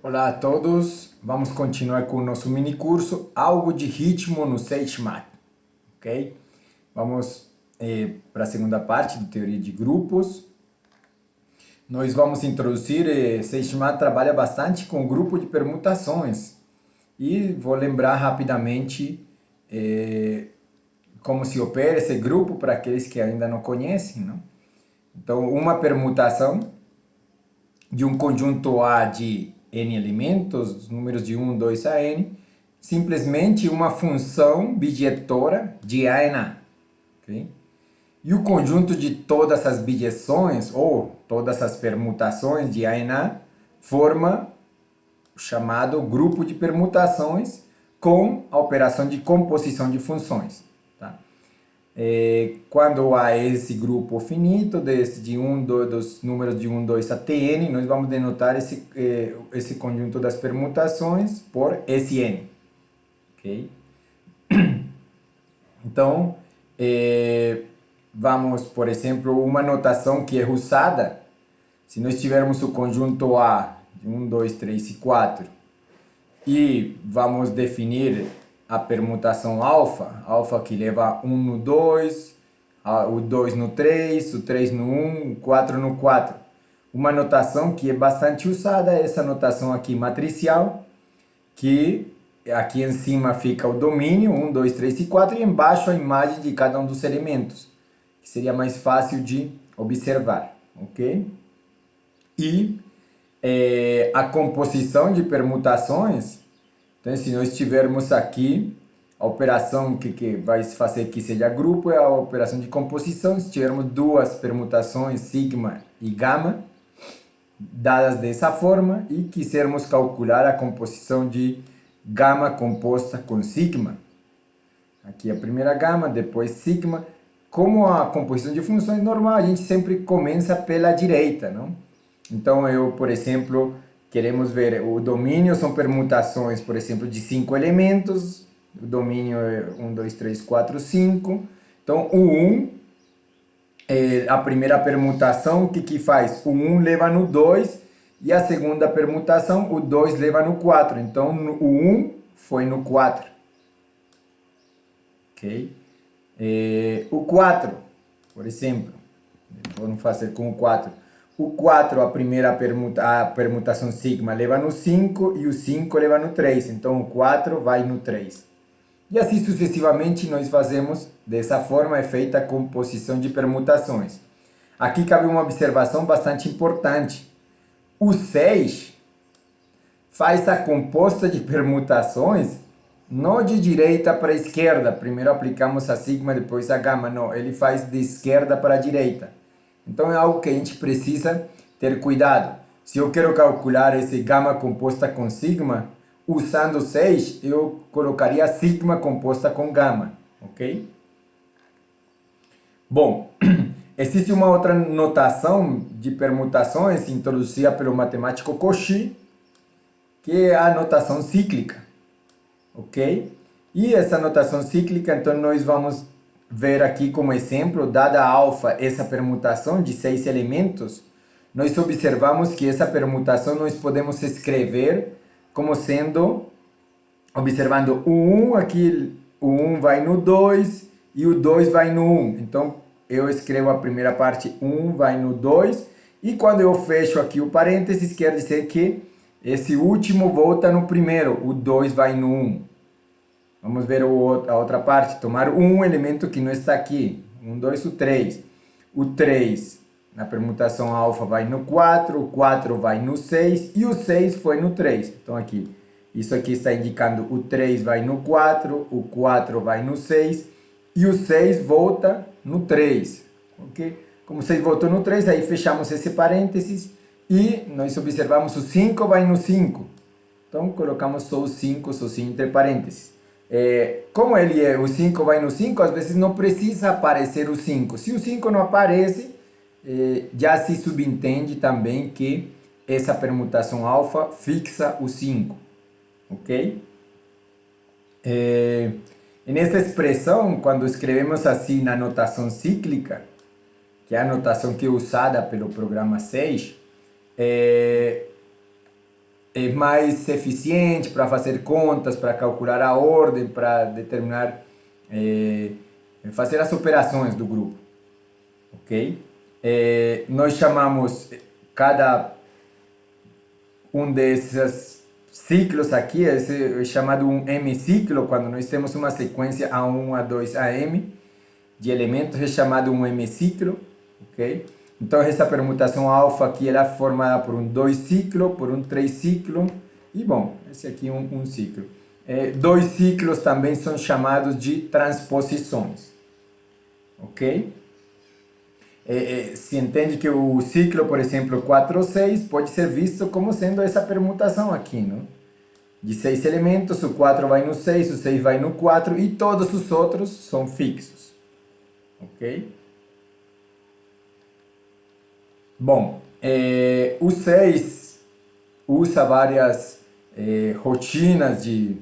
Olá a todos, vamos continuar com o nosso mini curso Algo de Ritmo no SageMath, ok? Vamos para a segunda parte de teoria de grupos. Nós vamos introduzir, SageMath trabalha bastante com grupo de permutações e vou lembrar rapidamente como se opera esse grupo para aqueles que ainda não conhecem, não? Então, uma permutação de um conjunto A de n elementos, números de 1, 2 a n, simplesmente uma função bijetora de A em A. Okay? E o conjunto de todas as bijeções, ou todas as permutações de A em A, forma o chamado grupo de permutações com a operação de composição de funções. Tá? Quando há esse grupo finito dos números de 1, 2 até n, nós vamos denotar esse conjunto das permutações por Sn. Okay? Então, vamos, por exemplo, uma notação que é usada, se nós tivermos o conjunto A de 1, 2, 3 e 4, e vamos definir a permutação alfa que leva 1 no 2, o 2 no 3, o 3 no 1, o 4 no 4. Uma notação que é bastante usada é essa notação aqui matricial, que aqui em cima fica o domínio, 1, 2, 3 e 4, e embaixo a imagem de cada um dos elementos, que seria mais fácil de observar, ok? E a composição de permutações, então se nós tivermos aqui a operação que vai fazer que seja grupo é a operação de composição. Se tivermos duas permutações, sigma e gama, dadas dessa forma, e quisermos calcular a composição de gama composta com sigma, aqui a primeira gama, depois sigma. Como a composição de funções normal, a gente sempre começa pela direita, não? Então, por exemplo, queremos ver o domínio, são permutações, por exemplo, de 5 elementos. O domínio é 1, 2, 3, 4, 5. Então, o 1, a primeira permutação, o que faz? O 1 leva no 2, e a segunda permutação, o 2 leva no 4. Então, o 1 foi no 4. Ok? O 4, por exemplo, vamos fazer com o 4. O 4, a permutação sigma leva no 5 e o 5 leva no 3. Então, o 4 vai no 3. E assim sucessivamente nós fazemos, dessa forma é feita a composição de permutações. Aqui cabe uma observação bastante importante. O 6 faz a composta de permutações não de direita para esquerda. Primeiro aplicamos a sigma, depois a gama. Não, ele faz de esquerda para a direita. Então é algo que a gente precisa ter cuidado. Se eu quero calcular esse gama composta com sigma, usando 6, eu colocaria sigma composta com gama, ok? Bom, existe uma outra notação de permutações introduzida pelo matemático Cauchy, que é a notação cíclica, ok? E essa notação cíclica, então nós vamos ver aqui como exemplo, dada alfa, essa permutação de 6 elementos, nós observamos que essa permutação nós podemos escrever como sendo, observando o 1 aqui, o 1 vai no 2 e o 2 vai no 1. Então, eu escrevo a primeira parte, 1 vai no 2, e quando eu fecho aqui o parênteses, quer dizer que esse último volta no primeiro, o 2 vai no 1. Vamos ver a outra parte, tomar um elemento que não está aqui, 1, 2, o 3. O 3, na permutação alfa, vai no 4, o 4 vai no 6 e o 6 foi no 3. Então aqui, isso aqui está indicando o 3 vai no 4, o 4 vai no 6 e o 6 volta no 3. Ok? Como o 6 voltou no 3, aí fechamos esse parênteses e nós observamos o 5 vai no 5. Então colocamos só o 5 sozinho entre parênteses. Como o 5 vai no 5, às vezes não precisa aparecer o 5. Se o 5 não aparece, já se subentende também que essa permutação alfa fixa o 5, ok? E nessa expressão, quando escrevemos assim na notação cíclica, que é a notação que é usada pelo programa 6, é mais eficiente para fazer contas, para calcular a ordem, para determinar, fazer as operações do grupo, ok? Nós chamamos cada um desses ciclos aqui, esse é chamado um M-ciclo, quando nós temos uma sequência A1, A2, AM de elementos, é chamado um M-ciclo, ok? Então essa permutação alfa aqui ela é formada por um 2 ciclo, por um 3 ciclo, e bom, esse aqui é um ciclo. Dois ciclos também são chamados de transposições, ok? Se entende que o ciclo, por exemplo, 4 ou 6, pode ser visto como sendo essa permutação aqui, não? De 6 elementos, o 4 vai no 6, o 6 vai no 4 e todos os outros são fixos, ok? Bom, o 6 usa várias rotinas de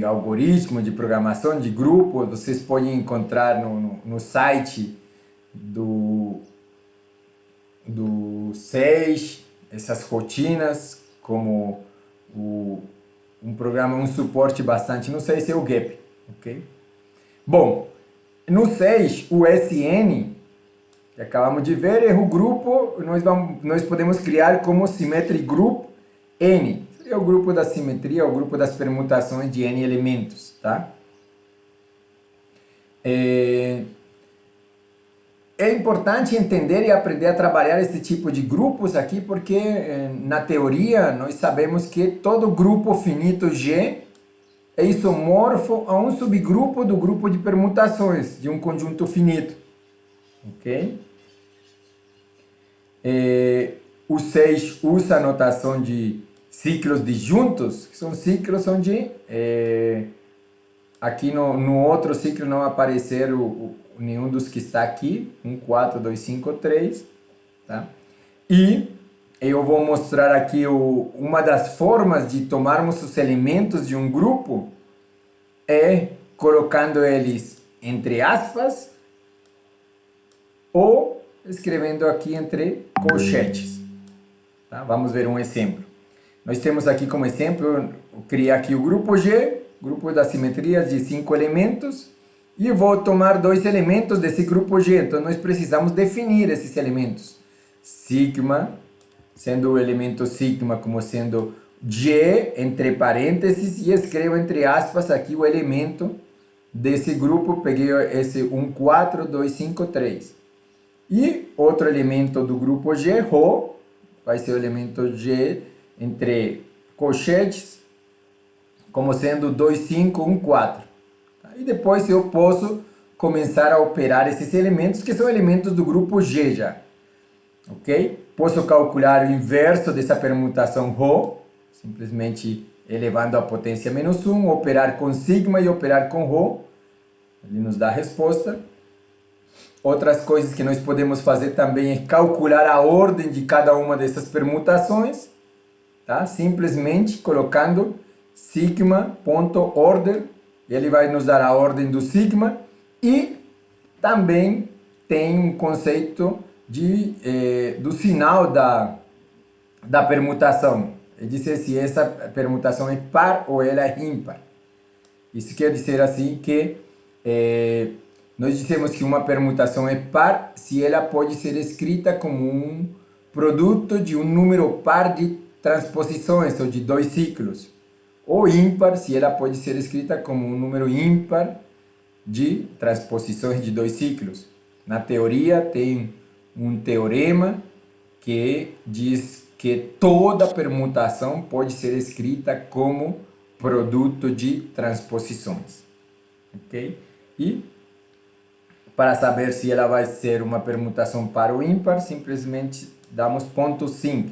algoritmo, de programação, de grupo. Vocês podem encontrar no site do 6 essas rotinas, como um programa, um suporte bastante no 6 é o GEP, ok? Bom, no 6, o SN, que acabamos de ver, é o grupo, nós podemos criar como Symmetric Group N. É o grupo da simetria, o grupo das permutações de N elementos, tá? É importante entender e aprender a trabalhar esse tipo de grupos aqui, porque na teoria nós sabemos que todo grupo finito G é isomorfo a um subgrupo do grupo de permutações de um conjunto finito, ok? O 6 usa a notação de ciclos disjuntos, que são ciclos onde aqui no outro ciclo não aparecer nenhum dos que está aqui, 1, 4, 2, 5, 3, tá? E eu vou mostrar aqui uma das formas de tomarmos os elementos de um grupo é colocando eles entre aspas ou escrevendo aqui entre colchetes, tá? Vamos ver um exemplo. Nós temos aqui como exemplo, criar aqui o grupo G, grupo das simetrias de 5 elementos, e vou tomar 2 elementos desse grupo G. Então nós precisamos definir esses elementos. Sigma, sendo o elemento sigma como sendo G, entre parênteses, e escrevo entre aspas aqui o elemento desse grupo. Peguei esse 1, 4, 2, 5, 3. E outro elemento do grupo G, Rho, vai ser o elemento G entre colchetes, como sendo 2, 5, 1, 4. E depois eu posso começar a operar esses elementos, que são elementos do grupo G já. Ok? Posso calcular o inverso dessa permutação Rho, simplesmente elevando a potência menos 1, operar com sigma e operar com Rho. Ele nos dá a resposta. Outras coisas que nós podemos fazer também é calcular a ordem de cada uma dessas permutações, tá? Simplesmente colocando sigma.order, ele vai nos dar a ordem do sigma, e também tem um conceito do sinal da permutação. É dizer se essa permutação é par ou ela é ímpar. Isso quer dizer assim que nós dizemos que uma permutação é par se ela pode ser escrita como um produto de um número par de transposições, ou de 2 ciclos. Ou ímpar se ela pode ser escrita como um número ímpar de transposições de 2 ciclos. Na teoria tem um teorema que diz que toda permutação pode ser escrita como produto de transposições. Ok? E para saber se ela vai ser uma permutação par ou ímpar, simplesmente damos ponto .5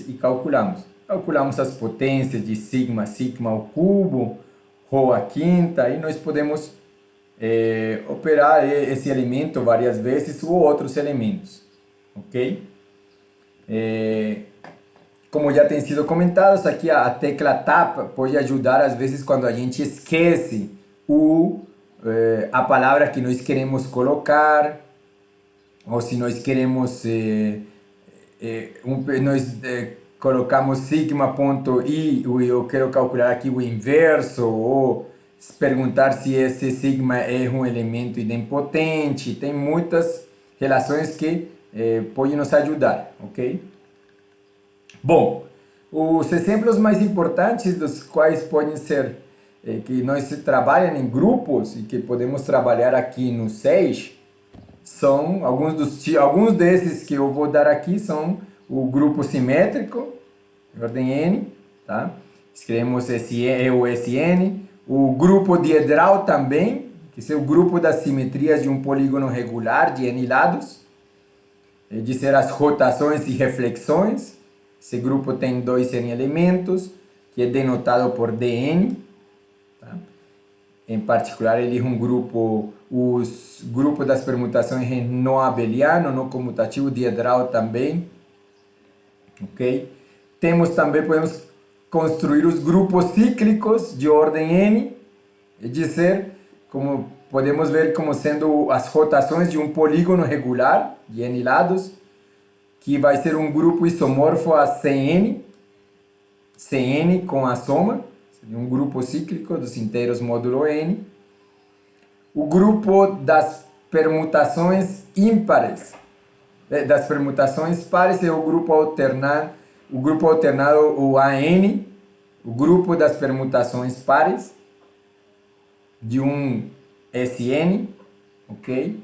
e calculamos. Calculamos as potências de sigma ao cubo, Rho à quinta, e nós podemos operar esse elemento várias vezes ou outros elementos. Ok? Como já tem sido comentado, aqui a tecla Tab pode ajudar às vezes quando a gente esquece a palavra que nós queremos colocar, ou se nós queremos nós colocamos sigma.i, eu quero calcular aqui o inverso, ou perguntar se esse sigma é um elemento idempotente. Tem muitas relações que podem nos ajudar, ok? Bom, os exemplos mais importantes dos quais podem ser que nós trabalhamos em grupos e que podemos trabalhar aqui no SEIS são alguns desses que eu vou dar aqui são o grupo simétrico, ordem N, tá? Escrevemos o SN, o grupo diedral também, que é o grupo das simetrias de um polígono regular de N lados, de ser as rotações e reflexões. Esse grupo tem 2 N elementos, que é denotado por Dn. Tá? Em particular, ele é um grupo, os grupos das permutações é não abeliano, não comutativo, diedral também. Ok? Podemos construir os grupos cíclicos de ordem N, é dizer, como podemos ver como sendo as rotações de um polígono regular de N lados, que vai ser um grupo isomorfo a Cn, Cn com a soma, seria um grupo cíclico dos inteiros módulo N. O grupo das permutações ímpares, das permutações pares é o grupo alternado, o AN, o grupo das permutações pares de um Sn, ok?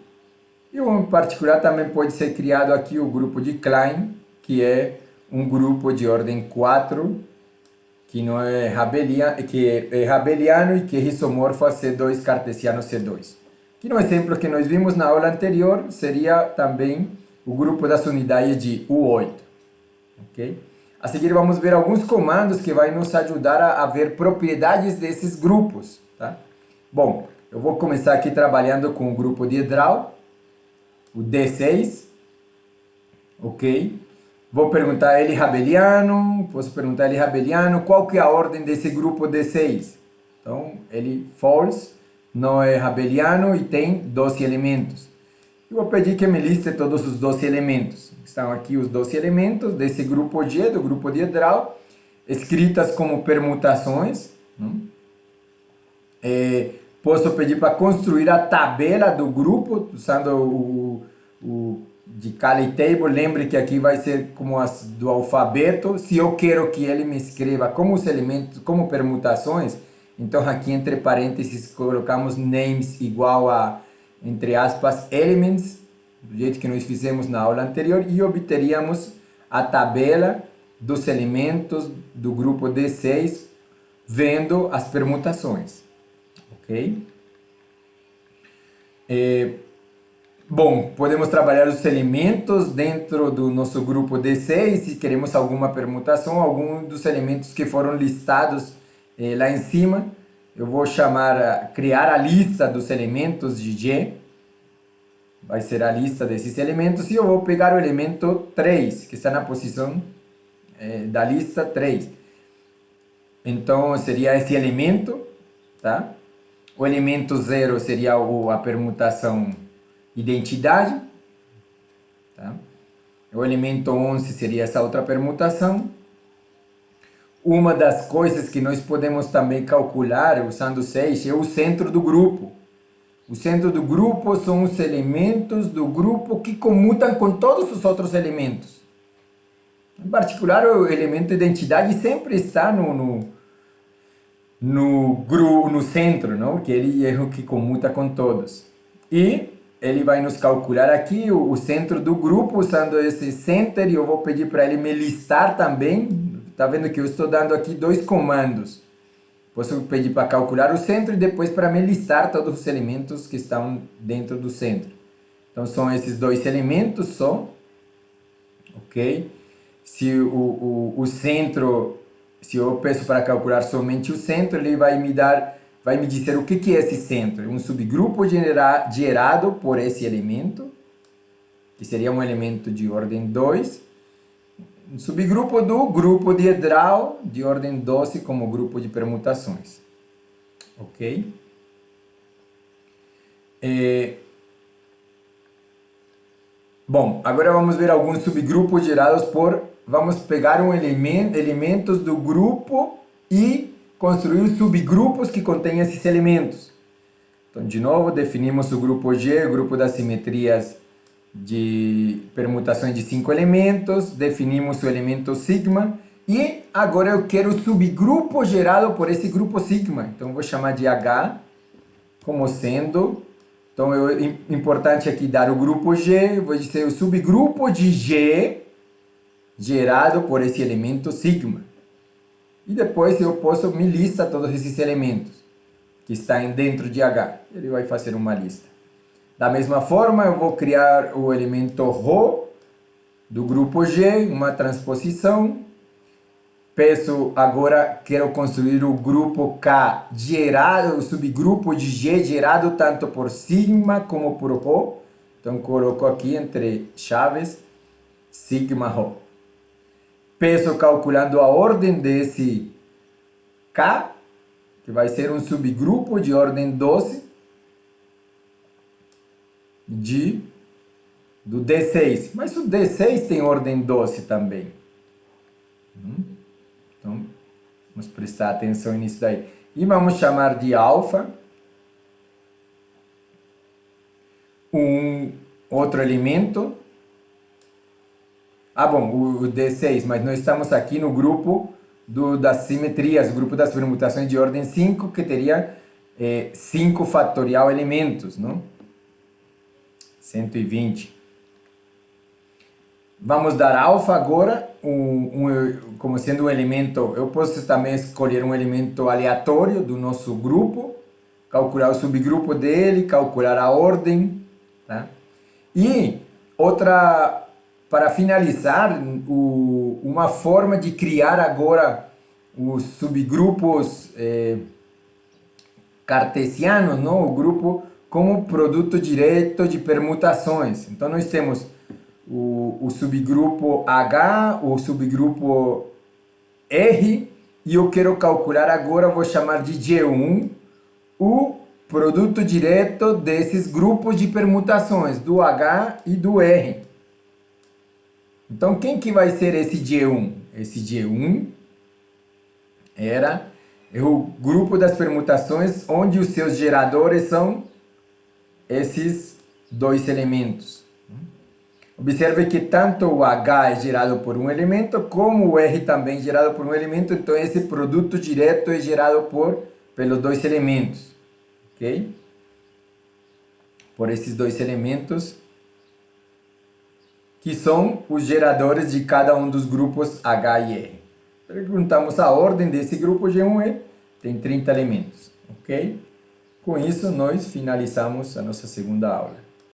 E em particular também pode ser criado aqui o grupo de Klein, que é um grupo de ordem 4, que não é rabeliano, que é rabeliano e que é isomorfo a C2 cartesiano C2. Que no exemplo que nós vimos na aula anterior seria também o grupo das unidades de U8. Okay? A seguir vamos ver alguns comandos que vão nos ajudar a ver propriedades desses grupos. Tá? Bom, eu vou começar aqui trabalhando com o grupo diedral, o D6, ok? Vou perguntar ele rabeliano, posso perguntar ele rabeliano, qual que é a ordem desse grupo D6? Então, ele false, não é rabeliano e tem 12 elementos. Eu vou pedir que me liste todos os 12 elementos. Estão aqui os 12 elementos desse grupo G, do grupo diedral, escritas como permutações. Posso pedir para construir a tabela do grupo, usando o de Kali Table. Lembre que aqui vai ser como as do alfabeto. Se eu quero que ele me escreva como os elementos, como permutações, então aqui entre parênteses colocamos names igual a, entre aspas, elements, do jeito que nós fizemos na aula anterior, e obteríamos a tabela dos elementos do grupo D6, vendo as permutações. Ok? Bom, podemos trabalhar os elementos dentro do nosso grupo D6, se queremos alguma permutação, algum dos elementos que foram listados lá em cima. Eu vou criar a lista dos elementos de G, vai ser a lista desses elementos, e eu vou pegar o elemento 3, que está na posição da lista 3. Então, seria esse elemento, tá? O elemento 0 seria a permutação identidade. Tá? O elemento 11 seria essa outra permutação. Uma das coisas que nós podemos também calcular usando o 6 é o centro do grupo. O centro do grupo são os elementos do grupo que comutam com todos os outros elementos. Em particular, o elemento identidade sempre está no centro, não? Porque ele é o que comuta com todos. E ele vai nos calcular aqui o centro do grupo usando esse center, e eu vou pedir para ele me listar também. Está vendo que eu estou dando aqui 2 comandos. Posso pedir para calcular o centro e depois para me listar todos os elementos que estão dentro do centro. Então são esses 2 elementos só. Ok? Se o centro, se eu peço para calcular somente o centro, ele vai me dizer o que é esse centro. Um subgrupo gerado por esse elemento, que seria um elemento de ordem 2. Um subgrupo do grupo diedral de ordem 12 como grupo de permutações. Ok? Bom, agora vamos ver alguns subgrupos gerados por... Vamos pegar elementos do grupo e construir subgrupos que contêm esses elementos. Então, de novo, definimos o grupo G, o grupo das simetrias de permutações de 5 elementos, definimos o elemento sigma, e agora eu quero o subgrupo gerado por esse grupo sigma. Então, vou chamar de H como sendo... Então, é importante aqui dar o grupo G, vou dizer o subgrupo de G gerado por esse elemento sigma. E depois eu posso me listar todos esses elementos que estão dentro de H. Ele vai fazer uma lista. Da mesma forma, eu vou criar o elemento ρ do grupo G, uma transposição. Peço agora, quero construir o grupo K gerado, o subgrupo de G gerado tanto por sigma como por ρ. Então, coloco aqui entre chaves sigma ρ. Peço calculando a ordem desse K, que vai ser um subgrupo de ordem 12 do D6. Mas o D6 tem ordem 12 também. Então, vamos prestar atenção nisso daí. E vamos chamar de alfa um outro elemento. Ah, bom, o D6, mas nós estamos aqui no grupo das simetrias, o grupo das permutações de ordem 5, que teria 5 fatorial elementos, não? 120. Vamos dar alfa agora, como sendo um elemento, eu posso também escolher um elemento aleatório do nosso grupo, calcular o subgrupo dele, calcular a ordem, tá? E outra... Para finalizar, uma forma de criar agora os subgrupos cartesianos, não? O grupo como produto direto de permutações. Então, nós temos o subgrupo H, o subgrupo R, e eu quero calcular agora, vou chamar de G1, o produto direto desses grupos de permutações, do H e do R. Então, quem que vai ser esse G1? Esse G1 é o grupo das permutações onde os seus geradores são esses dois elementos. Observe que tanto o H é gerado por um elemento, como o R também é gerado por um elemento. Então, esse produto direto é gerado pelos dois elementos. Ok? Por esses dois elementos, que são os geradores de cada um dos grupos H e R. Perguntamos a ordem desse grupo G1E, tem 30 elementos, ok? Com isso, nós finalizamos a nossa segunda aula.